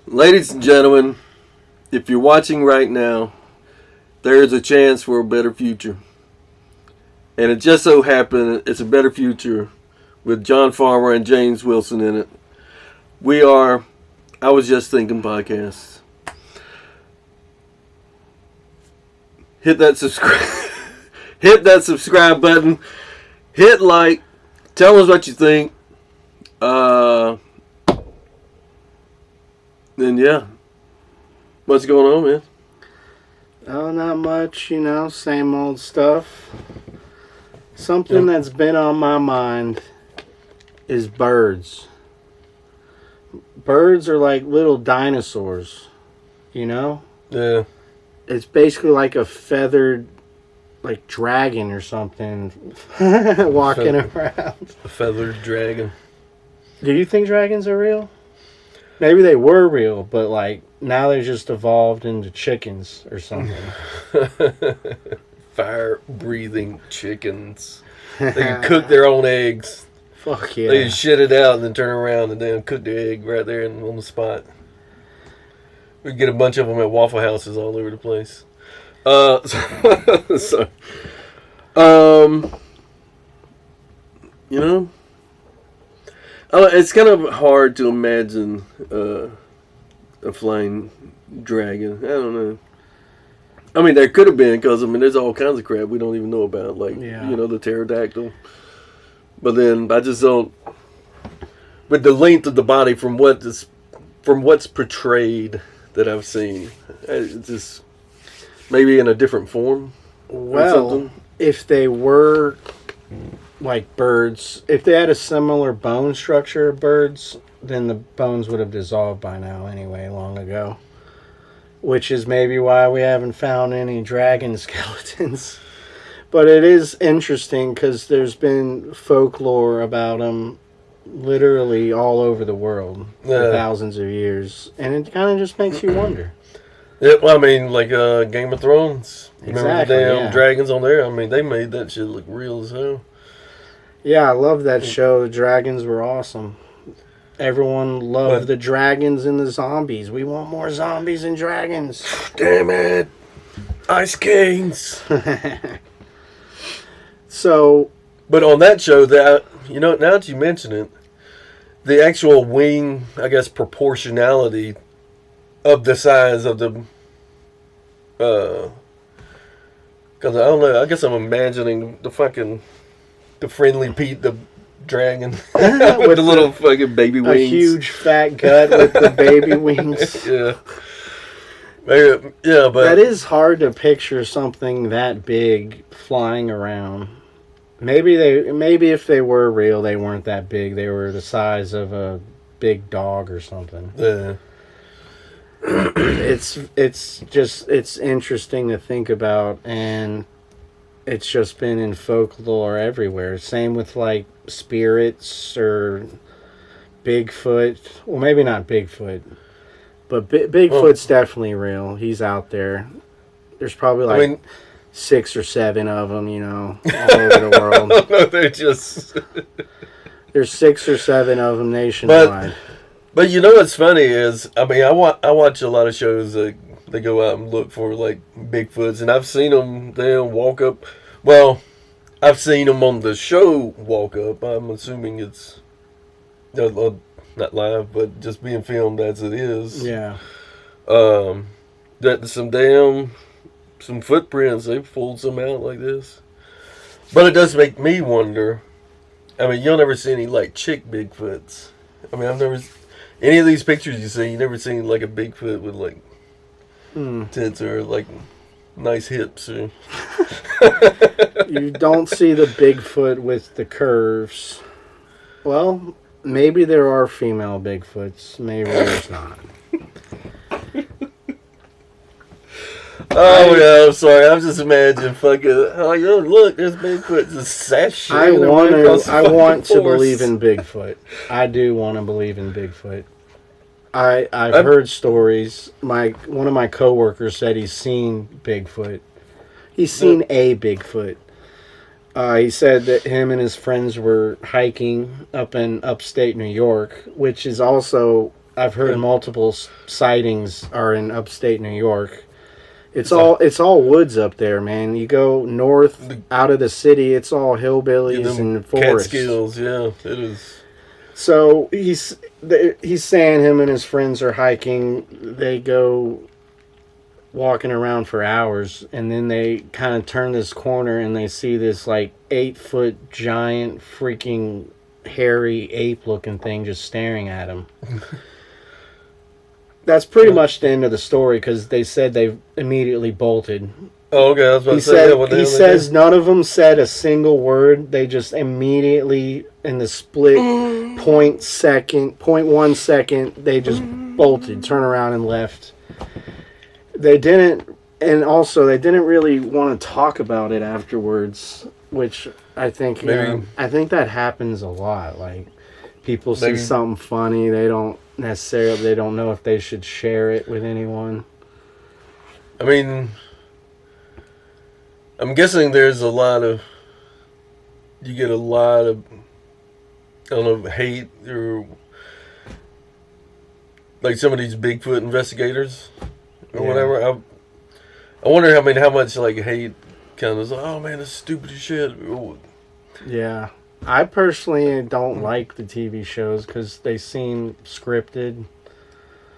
Ladies and gentlemen, if you're watching right now, there is a chance for a better future. And it just so happened it's a better future with John Farmer and James Wilson in it. We are I Was Just Thinking podcast. Hit that subscribe hit that subscribe button. Hit like. Tell us what you think. Then yeah. What's going on, man? Oh, not much, same old stuff. Something that's been on my mind is birds. Birds are like little dinosaurs, Yeah. It's basically like a feathered, like dragon or something walking around. A feathered dragon. Do you think dragons are real? Maybe they were real, but like now they just evolved into chickens or something. Fire-breathing chickens. They can cook their own eggs. Fuck yeah. They can shit it out and then turn around and then cook their egg right there on the spot. We get a bunch of them at Waffle Houses all over the place. It's kind of hard to imagine a flying dragon. I don't know. I mean, there could have been, because, there's all kinds of crap we don't even know about, like, the pterodactyl. But then, I just don't, with the length of the body from what's portrayed that I've seen, it's just, maybe in a different form. Well, if they were like birds, if they had a similar bone structure of birds, then the bones would have dissolved by now anyway, long ago. Which is maybe why we haven't found any dragon skeletons. But it is interesting because there's been folklore about them literally all over the world for thousands of years. And it kind of just makes you wonder. Yeah, well, like Game of Thrones. Exactly, Remember the damn dragons on there? They made that shit look real as hell. Yeah, I love that show. The dragons were awesome. Everyone loved the dragons and the zombies. We want more zombies and dragons. Damn it. Ice Kings. So. But on that show, now that you mention it, the actual wing, I guess, proportionality of the size of the, because I don't know, I guess I'm imagining the friendly Pete the dragon with the little fucking baby wings. A huge fat gut with the baby wings. Yeah. Yeah, but that is hard to picture something that big flying around. Maybe if they were real, they weren't that big. They were the size of a big dog or something. Yeah. It's interesting to think about, and it's just been in folklore everywhere. Same with like spirits or Bigfoot. Well, maybe not Bigfoot, but Bigfoot's definitely real. He's out there. There's probably 6 or 7 of them, all over the world. No, they're just. There's 6 or 7 of them nationwide. But what's funny is, I watch a lot of shows that they go out and look for like Bigfoots, and I've seen them. They'll walk up. Well, I've seen them on the show walk up. I'm assuming it's not live, but just being filmed as it is. Yeah. That some footprints. They pulled some out like this. But it does make me wonder. You'll never see any like chick Bigfoots. I've never. Any of these pictures you see, you never seen like a Bigfoot with like tits or like nice hips. Or You don't see the Bigfoot with the curves. Well, maybe there are female Bigfoots. Maybe there's not. Oh yeah, I'm sorry. I'm just imagining fucking. Oh, look, there's Bigfoot just sashaying. I want to believe in Bigfoot. I do want to believe in Bigfoot. I've heard stories. One of my coworkers said he's seen Bigfoot. He's seen a Bigfoot. He said that him and his friends were hiking up in upstate New York, which is also I've heard multiple sightings are in upstate New York. It's all woods up there, man. You go north out of the city, it's all hillbillies and forests. Catskills, yeah, it is. So he's saying him and his friends are hiking. They go walking around for hours, and then they kind of turn this corner and they see this like 8-foot giant freaking hairy ape looking thing just staring at them. That's pretty much the end of the story, because they said they immediately bolted. Oh, okay. I was about to say, he says none of them said a single word. They just immediately, in the split 0.1 second, they just bolted, turned around and left. They didn't, and also they didn't really want to talk about it afterwards, which I think I think that happens a lot. Like, people see something funny, they don't know if they should share it with anyone. I mean, I'm guessing there's you get a lot of, I don't know, hate, or like some of these Bigfoot investigators or whatever. I wonder how much like hate kind of, oh man, that's stupid as shit. Yeah. I personally don't like the TV shows because they seem scripted.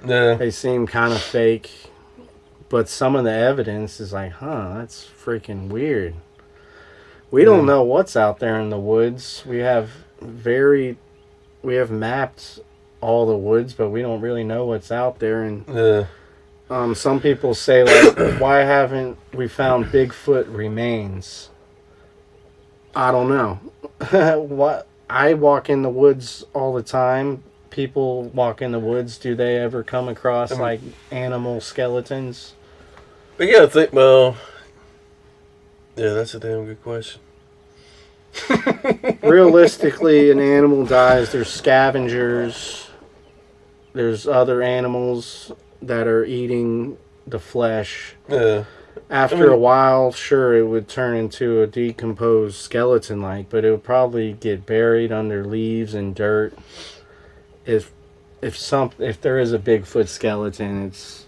Yeah. They seem kind of fake. But some of the evidence is like, that's freaking weird. We don't know what's out there in the woods. We have mapped all the woods, but we don't really know what's out there. And some people say, like, why haven't we found Bigfoot remains? I don't know. I walk in the woods all the time. People walk in the woods. Do they ever come across like animal skeletons? But yeah, that's a damn good question. Realistically, an animal dies. There's scavengers. There's other animals that are eating the flesh. Yeah. After a while, sure, it would turn into a decomposed skeleton-like, but it would probably get buried under leaves and dirt. If there is a Bigfoot skeleton, it's.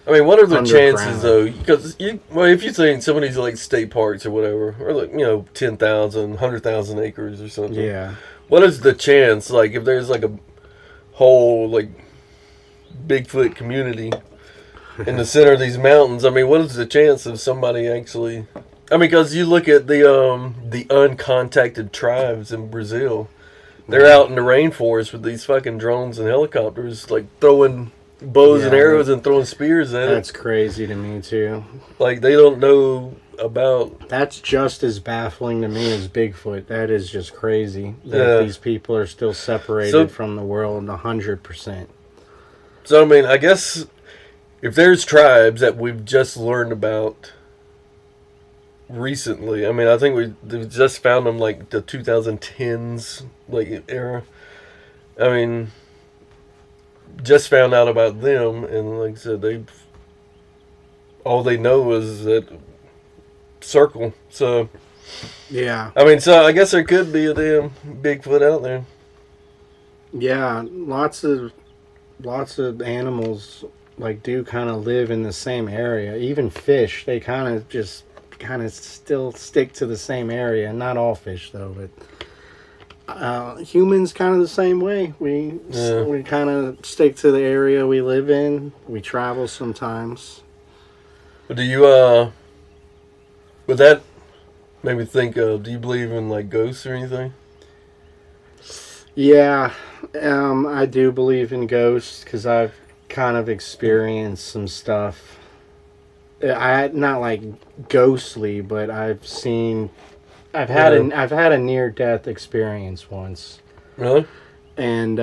I mean, what are the chances though? Because if you think some of these like state parks or whatever, or like 10,000, 100,000 acres or something. Yeah. What is the chance? Like, if there's like a whole like Bigfoot community in the center of these mountains, I mean, what is the chance of somebody actually? I mean, because you look at the uncontacted tribes in Brazil, they're out in the rainforest with these fucking drones and helicopters, like throwing bows and arrows and throwing spears at it. That's crazy to me too. Like, they don't know about. That's just as baffling to me as Bigfoot. That is just crazy that these people are still separated from the world 100%. So I mean, I guess if there's tribes that we've just learned about recently, I mean, I think we just found them like the 2010s like era. I mean, just found out about them, and like I said, all they know is that circle. So yeah, I mean, so I guess there could be a damn Bigfoot out there. Yeah, lots of animals like do kind of live in the same area. Even fish, they kind of still stick to the same area. Not all fish though, but humans kind of the same way. We kind of stick to the area we live in. We travel sometimes. But do you would that make me think of, do you believe in like ghosts or anything? Yeah, I do believe in ghosts because I've kind of experienced some stuff. Not like ghostly, but I've had a near-death experience once. Really? And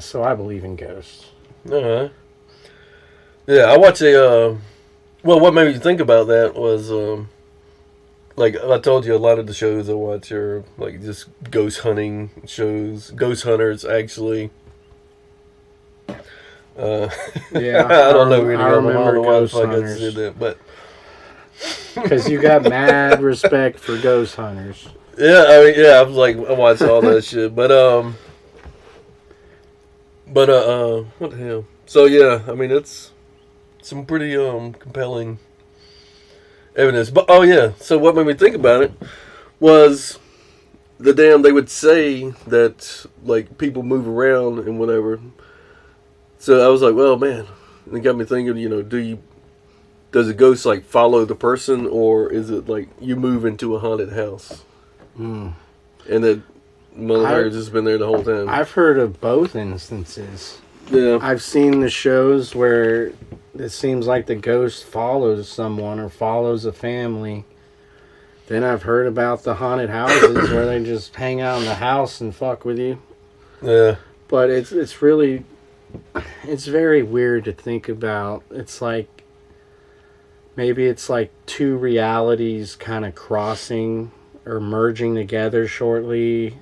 so I believe in ghosts. Alright. Yeah, I watched what made me think about that was like I told you, a lot of the shows I watch are like just ghost hunting shows. Ghost hunters, actually. Yeah, I don't know. I remember ghost hunters. Did that, but because you got mad respect for ghost hunters. Yeah, I mean, I was like, I watched all that shit, but But what the hell? So yeah, I mean it's some pretty compelling evidence. But oh yeah, so what made me think about it was they would say that like people move around and whatever. So I was like, well, man, it got me thinking. Does a ghost like follow the person, or is it like you move into a haunted house and that motherfucker's just been there the whole time? I've heard of both instances. Yeah, I've seen the shows where it seems like the ghost follows someone or follows a family. Then I've heard about the haunted houses where they just hang out in the house and fuck with you. yeah, But it's really, it's very weird to think about. It's like, maybe it's like two realities kind of crossing or merging together shortly,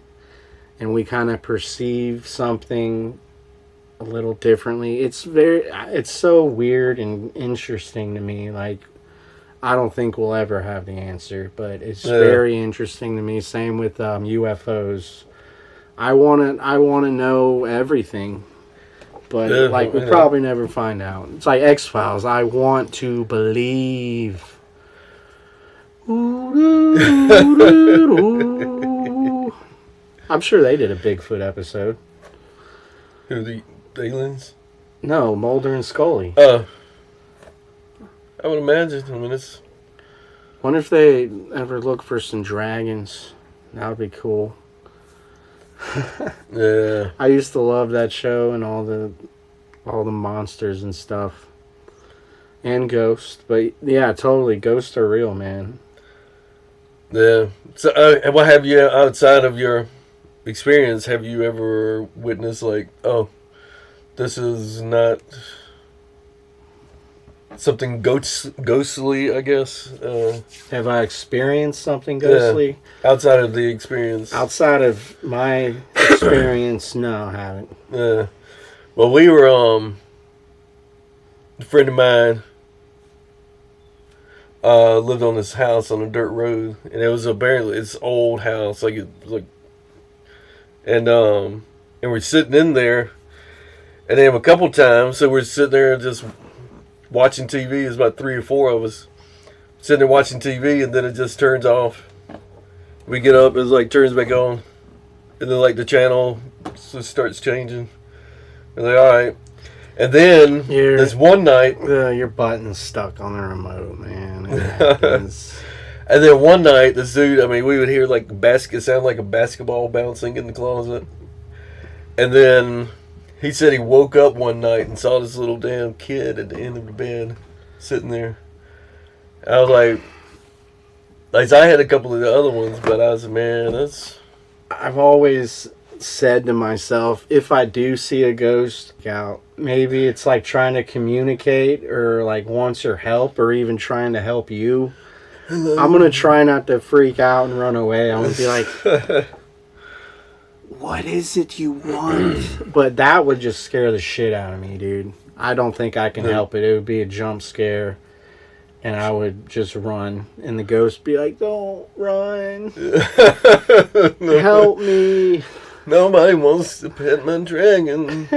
and we kind of perceive something a little differently. It's so weird and interesting to me. Like, I don't think we'll ever have the answer, but it's very interesting to me. Same with UFOs. I want to know everything, but we'll probably never find out. It's like X-Files. I want to believe. I'm sure they did a Bigfoot episode. Who, the aliens? No, Mulder and Scully. I would imagine. I mean, it's. Wonder if they ever look for some dragons. That would be cool. Yeah. I used to love that show and all the monsters and stuff. And ghosts. But yeah, totally. Ghosts are real, man. Yeah. So, what have you, outside of your experience, have you ever witnessed, like, oh, this is not something ghostly, I guess? Have I experienced something ghostly? Yeah, outside of the experience. Outside of my experience, no, I haven't. Yeah. Well, we were, a friend of mine lived on this house on a dirt road, and it was apparently it's old house, and we're sitting in there, and then a couple times, so we're sitting there just watching TV. There's about 3 or 4 of us sitting there watching TV, and then it just turns off. We get up, it's like turns back on, and then like the channel just starts changing. And like, all right. And then this one night, your button's stuck on the remote, man. It happens. And then one night, this dude, I mean, we would hear like it sounded like a basketball bouncing in the closet. And then he said he woke up one night and saw this little damn kid at the end of the bed sitting there. I was like I had a couple of the other ones, but I was like, man, that's. I've always said to myself, if I do see a ghost, maybe it's like trying to communicate or like wants your help or even trying to help you. Hello. I'm going to try not to freak out and run away. I'm going to be like, what is it you want? But that would just scare the shit out of me, dude. I don't think I can help it. It would be a jump scare. And I would just run. And the ghost be like, don't run. No. Help me. Nobody wants to pet my dragon.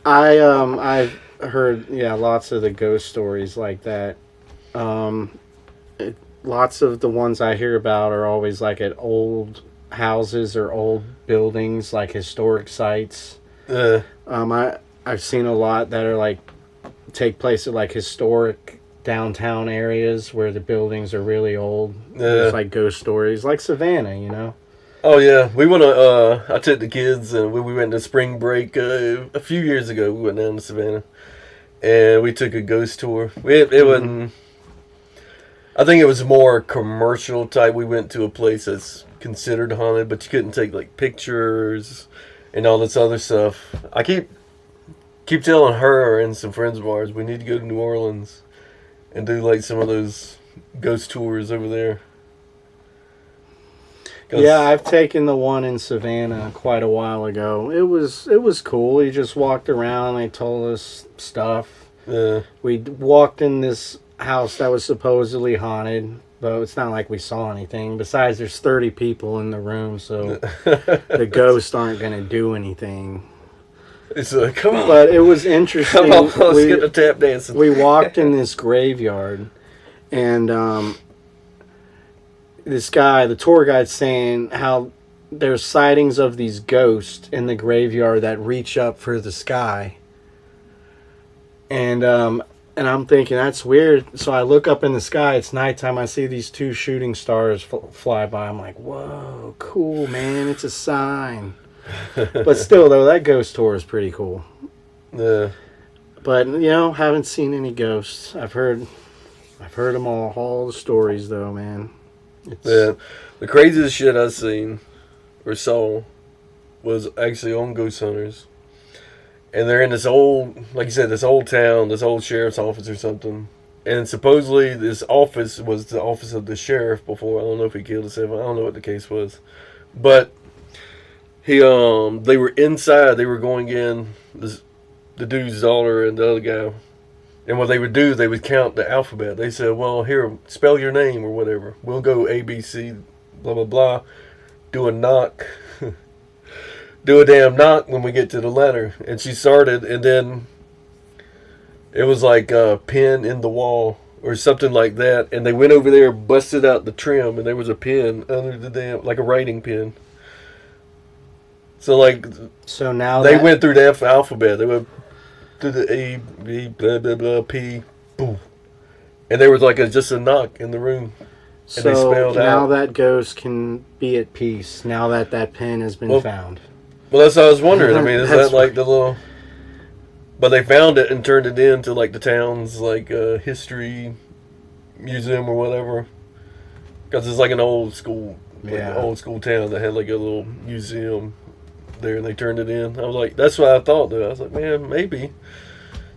I've heard lots of the ghost stories like that. Lots of the ones I hear about are always like at old houses or old buildings, like historic sites. I've seen a lot that are like take place at like historic downtown areas where the buildings are really old. There's like ghost stories, like Savannah, you know. Oh yeah, we went I took the kids and we went to spring break a few years ago. We went down to Savannah and we took a ghost tour. It wasn't. I think it was more commercial type. We went to a place that's considered haunted, but you couldn't take like pictures and all this other stuff. I keep telling her and some friends of ours we need to go to New Orleans and do like some of those ghost tours over there. Yeah, I've taken the one in Savannah quite a while ago. It was cool. We just walked around. They told us stuff. Yeah. We walked in this house that was supposedly haunted. But it's not like we saw anything. Besides, there's 30 people in the room, so the ghosts aren't going to do anything. It's like, come on. But it was interesting. Come on, let's get the tap dancing. We walked in this graveyard, and this guy, the tour guide, saying how there's sightings of these ghosts in the graveyard that reach up for the sky. And I'm thinking, that's weird. So I look up in the sky. It's nighttime. I see these 2 shooting stars fly by. I'm like, whoa, cool, man. It's a sign. But still, though, that ghost tour is pretty cool. Yeah. But, haven't seen any ghosts. I've heard them all the stories, though, man. Yeah. The craziest shit I've seen or saw was actually on Ghost Hunters. And they're in this old, like you said, this old town, this old sheriff's office or something. And supposedly this office was the office of the sheriff before. I don't know if he killed himself. I don't know what the case was. But they were inside. They were going in, the dude's daughter and the other guy. And what they would do, they would count the alphabet. They said, well, here, spell your name or whatever. We'll go A, B, C, blah, blah, blah. Do a knock. Do a damn knock when we get to the letter. And she started, and then it was like a pin in the wall or something like that. And they went over there, busted out the trim, and there was a pin under the damn, like a writing pin. So now they went through the alphabet. They went through the A, B, blah, blah, blah, P, boom. And there was like just a knock in the room. And they spelled now out. that ghost can be at peace, now that pen has been found. Well, that's what I was wondering. I mean, is that like the little... But they found it and turned it into like the town's like history museum or whatever. Because it's like an old school town that had like a little museum there, and they turned it in. I was like, that's what I thought, though. I was like, man, maybe.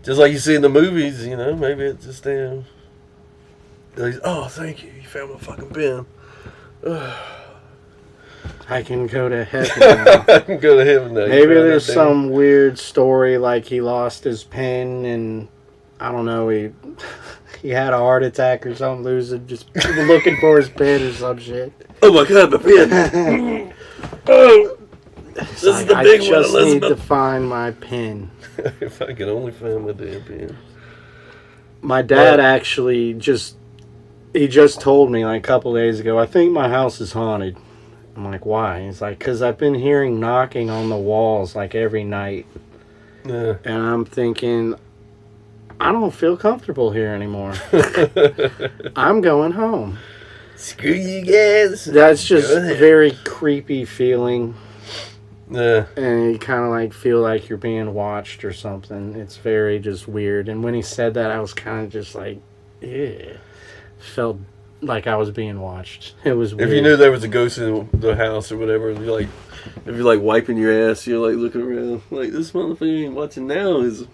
Just like you see in the movies, maybe it's just damn. Oh, thank you. You found my fucking pen. I can go to heaven now. I can go to heaven now. Maybe there's some weird story like he lost his pen and I don't know, he had a heart attack or something, losing, just looking for his pen or some shit. Oh my god, my pen! Oh, this is the big one, Elizabeth. I just need to find my pen. If I could only find my damn pen. My dad actually just told me like a couple days ago, I think my house is haunted. I'm like, why? He's like, because I've been hearing knocking on the walls like every night. Yeah. And I'm thinking, I don't feel comfortable here anymore. I'm going home. Screw you guys. That's just a very creepy feeling. Yeah. And you kind of like feel like you're being watched or something. It's very just weird. And when he said that, I was kind of just like, yeah. Felt like I was being watched. It was weird. If you knew there was a ghost in the house or whatever, and if you're like wiping your ass, you're like looking around, like this motherfucker ain't watching now. Is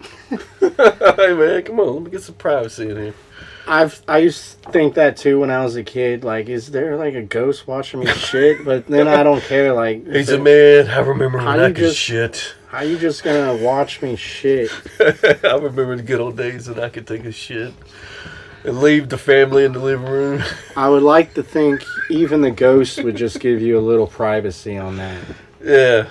hey man, come on, let me get some privacy in here. I used to think that too when I was a kid. Like, is there like a ghost watching me shit? But then I don't care. Like, he said, "Man, I remember when I could shit." How you just gonna watch me shit? I remember the good old days when I could take a shit and leave the family in the living room. I would like to think even the ghost would just give you a little privacy on that. Yeah.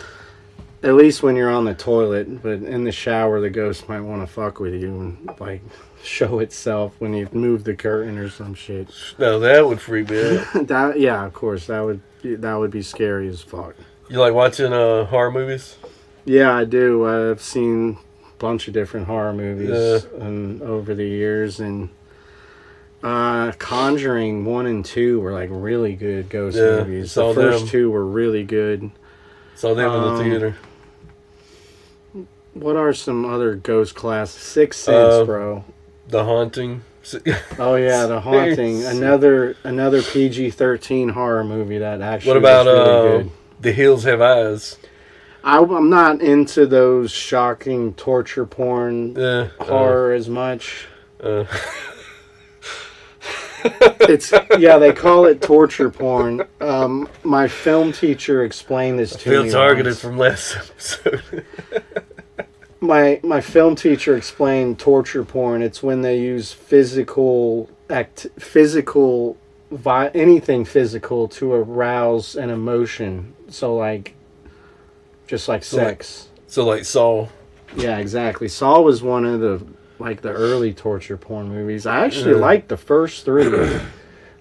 At least when you're on the toilet, but in the shower, the ghost might want to fuck with you and like show itself when you move the curtain or some shit. No, that would freak me out. Yeah, of course, that would be scary as fuck. You like watching horror movies? Yeah, I do. I've seen a bunch of different horror movies over the years, and Conjuring 1 and 2 were like really good ghost movies. The first two were really good. Saw them in the theater. What are some other ghost classes? Sixth Sense, bro. The Haunting. Oh yeah, The Haunting. Another PG-13 horror movie that actually. What about really good. The Hills Have Eyes? I'm not into those shocking torture porn horror as much. They call it torture porn. My film teacher explained this to me. Feel targeted once. From last episode. My film teacher explained torture porn. It's when they use physical anything physical to arouse an emotion. So like, just like sex. So like Saw. Yeah, exactly. Saw was one of the early torture porn movies. I actually liked the first three.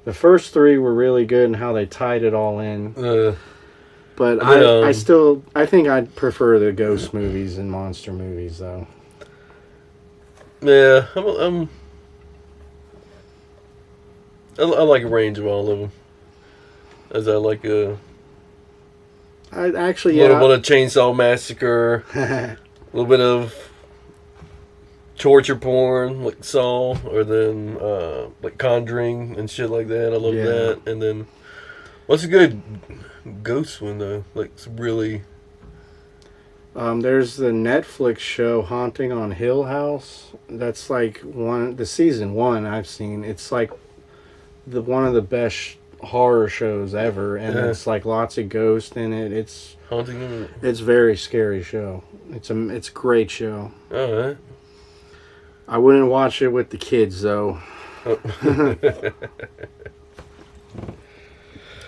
The first three were really good in how they tied it all in. But I think I'd prefer the ghost movies and monster movies though. Yeah, I like a range of all of them. As I like a little bit of Chainsaw Massacre, a little bit of torture porn like Saw, or then like Conjuring and shit like that. I love that. And then what's a good ghost one though? Like some really. There's the Netflix show Haunting on Hill House. That's like the season 1 I've seen. It's like one of the best horror shows ever, and it's like lots of ghosts in it. It's Haunting. It's a very scary show. It's a great show. All right. I wouldn't watch it with the kids though. Oh.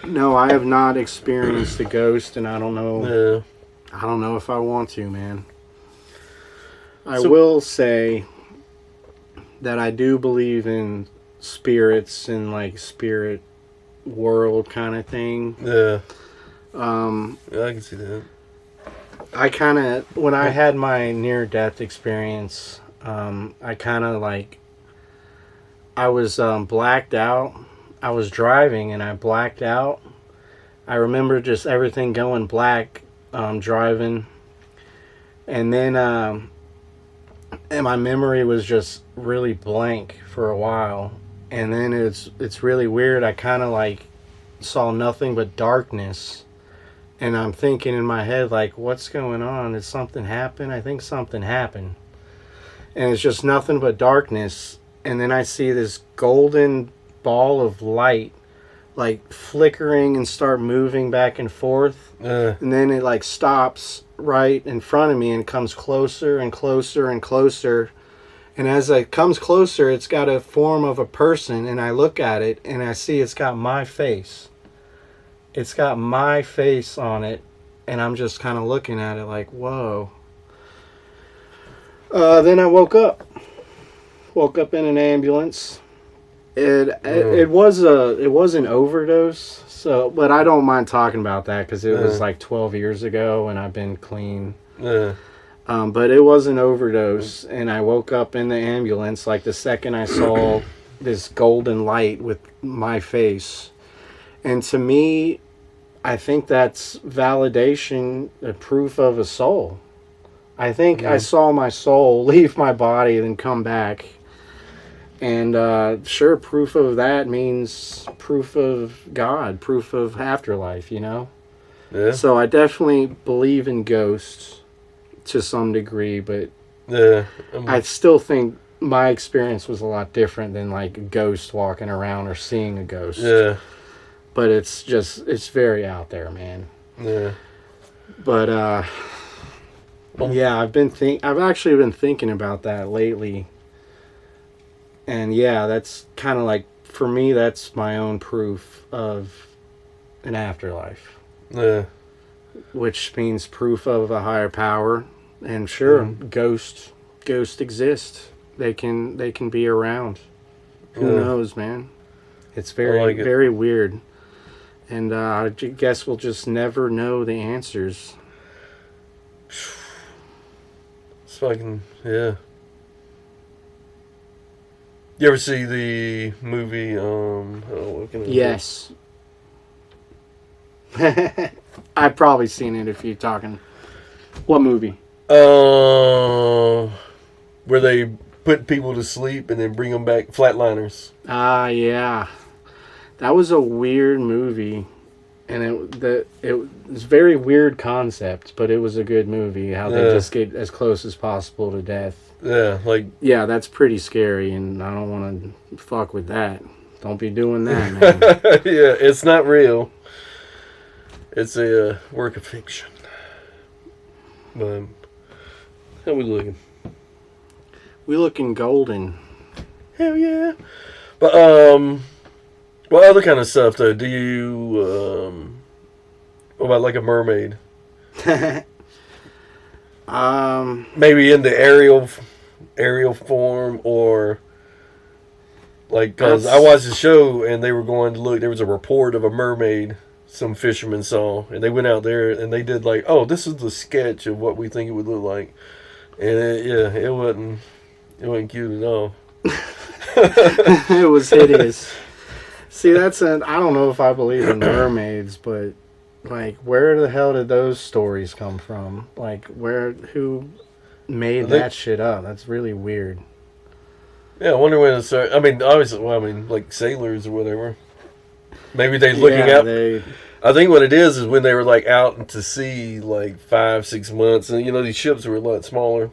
No, I have not experienced a ghost, and I don't know. Yeah. I don't know if I want to, man. I will say that I do believe in spirits and like spirit world kind of thing. Yeah. Yeah, I can see that. I kind of, when I had my near-death experience, I kind of like, I was blacked out. I was driving and I blacked out. I remember just everything going black, driving. And then, and my memory was just really blank for a while. And then it's really weird. I kind of like saw nothing but darkness. And I'm thinking in my head, like, what's going on? Did something happen? I think something happened. And it's just nothing but darkness. And then I see this golden ball of light, like, flickering and start moving back and forth. And then it, like, stops right in front of me and comes closer and closer and closer. And as it comes closer, it's got a form of a person. And I look at it, and I see it's got my face. It's got my face on it, and I'm just kind of looking at it like, whoa. Then I woke up. Woke up in an ambulance. It was an overdose. So, but I don't mind talking about that because it was like 12 years ago, and I've been clean. But it was an overdose, and I woke up in the ambulance like the second I saw this golden light with my face. And to me, I think that's validation, a proof of a soul. I think I saw my soul leave my body and then come back. And sure, proof of that means proof of God, proof of afterlife, you know? Yeah. So I definitely believe in ghosts to some degree, but I still think my experience was a lot different than like a ghost walking around or seeing a ghost. Yeah. But it's very out there, man. Yeah. But yeah, I've actually been thinking about that lately. And yeah, that's kind of like, for me, that's my own proof of an afterlife. Yeah. Which means proof of a higher power. And sure, ghosts exist. They can be around. Who knows, man? It's very weird. And I guess we'll just never know the answers. It's fucking, yeah. You ever see the movie, Yes. I've probably seen it if you're talking. What movie? Where they put people to sleep and then bring them back, Flatliners. Ah, yeah. That was a weird movie, and it was very weird concept, but it was a good movie. How they just get as close as possible to death. Yeah, that's pretty scary, and I don't want to fuck with that. Don't be doing that, man. Yeah, it's not real. It's a work of fiction. But how we looking? We looking golden. Hell yeah! But What other kind of stuff though? Do you what about like a mermaid? Maybe in the aerial form, or like, because I watched the show and they were going to look. There was a report of a mermaid some fishermen saw, and they went out there and they did like, oh, this is the sketch of what we think it would look like, and it wasn't cute at all. It was hideous. See, I don't know if I believe in mermaids, but like, where the hell did those stories come from? Like, who made that shit up? That's really weird. Yeah, I wonder when it started. I mean, obviously, like sailors or whatever. Maybe they're looking out. I think what it is when they were like out to sea like 5-6 months, and these ships were a lot smaller.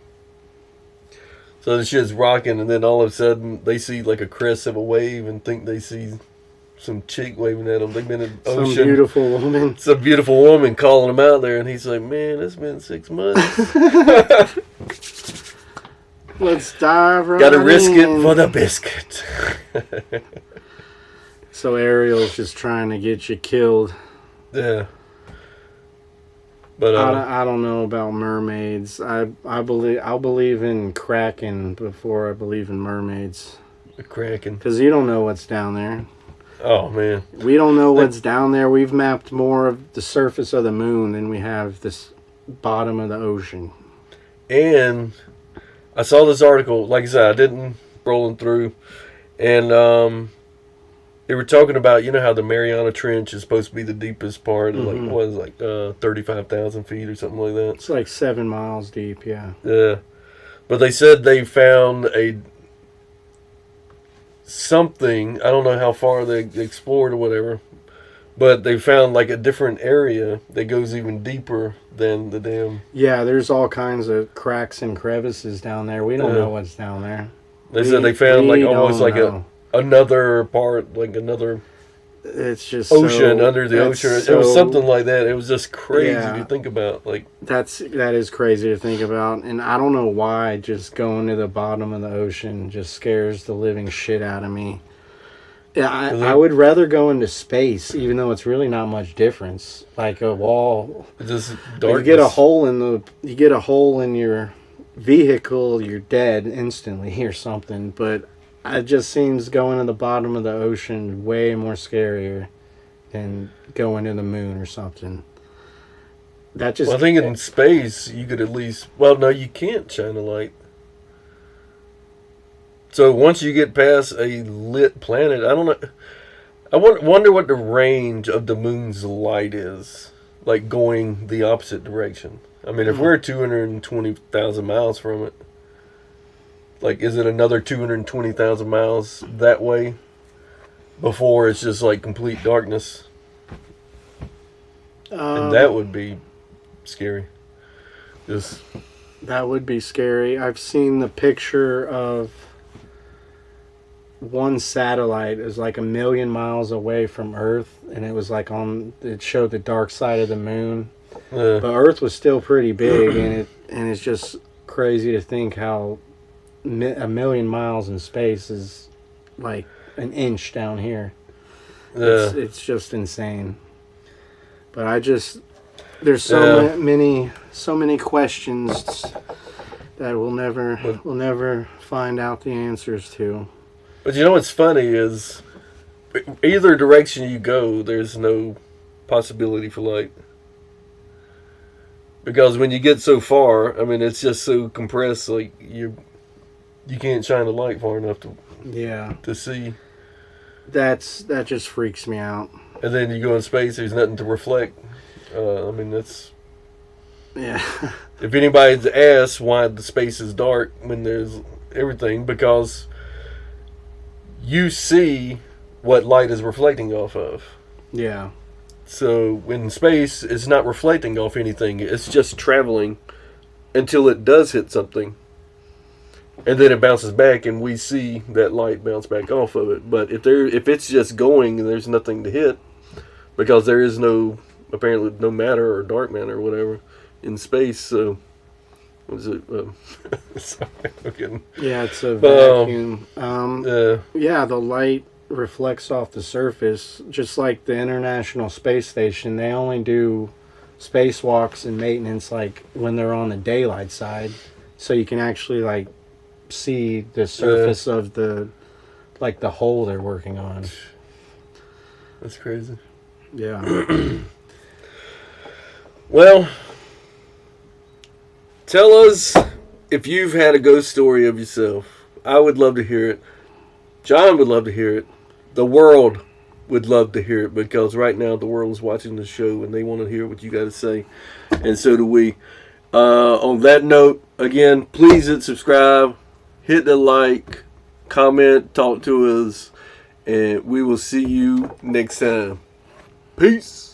So the shit's rocking, and then all of a sudden they see like a crest of a wave and think they see some chick waving at them. They've been in the ocean. Some beautiful woman. Some beautiful woman calling them out there, and he's like, "Man, it's been 6 months. Let's dive right in. Gotta risk it for the biscuit." So Ariel's just trying to get you killed. Yeah. But I don't know about mermaids. I'll believe in Kraken before I believe in mermaids. The Kraken. Because you don't know what's down there. Oh man. We don't know what's down there. We've mapped more of the surface of the moon than we have this bottom of the ocean. And I saw this article, like I said, I didn't rolling through, and they were talking about, how the Mariana Trench is supposed to be the deepest part, like 35,000 feet or something like that. It's like 7 miles deep, yeah. Yeah, but they said they found something. I don't know how far they explored or whatever, but they found like a different area that goes even deeper than the dam. Yeah, there's all kinds of cracks and crevices down there. We don't know what's down there. They said they found like almost like another part, like another it's just ocean under the ocean. It was something like that. It was just crazy to think about. Like that is crazy to think about, and I don't know why just going to the bottom of the ocean just scares the living shit out of me. Yeah, I would rather go into space, even though it's really not much difference. Like a wall, just darkness. You get a hole in your vehicle, you're dead instantly or something. But it just seems going to the bottom of the ocean way more scarier than going to the moon or something. I think in space you could at least. Well, no, you can't shine a light. So once you get past a lit planet, I don't know. I wonder what the range of the moon's light is, like going the opposite direction. I mean, if we're 220,000 miles from it, like, is it another 220,000 miles that way before it's just like complete darkness? And that would be scary. That would be scary. I've seen the picture of one satellite is like 1 million miles away from Earth, and it was like it showed the dark side of the moon. But Earth was still pretty big, and it's just crazy to think how 1 million miles in space is like an inch down here. It's just insane. But there's so many questions that we'll never find out the answers to. But you know what's funny is, either direction you go, there's no possibility for light. Because when you get so far, I mean, it's just so compressed, like you can't shine a light far enough to see. That just freaks me out. And then you go in space, there's nothing to reflect. I mean, that's... Yeah. If anybody's asked why the space is dark when there's everything, because you see what light is reflecting off of. Yeah. So in space, it's not reflecting off anything. It's just traveling until it does hit something. And then it bounces back, and we see that light bounce back off of it. But if it's just going and there's nothing to hit, because there is apparently no matter or dark matter or whatever in space, so what is it? Sorry, I'm kidding. Yeah, it's a vacuum. The light reflects off the surface, just like the International Space Station. They only do spacewalks and maintenance like when they're on the daylight side, so you can actually like see the surface of the like the hole they're working on. That's crazy. Yeah. Well, tell us if you've had a ghost story of yourself. I would love to hear it. John would love to hear it. The world would love to hear it, because right now the world is watching the show and they want to hear what you got to say, and so do we. On that note, again, please hit subscribe, hit the like, comment, talk to us, and we will see you next time. Peace.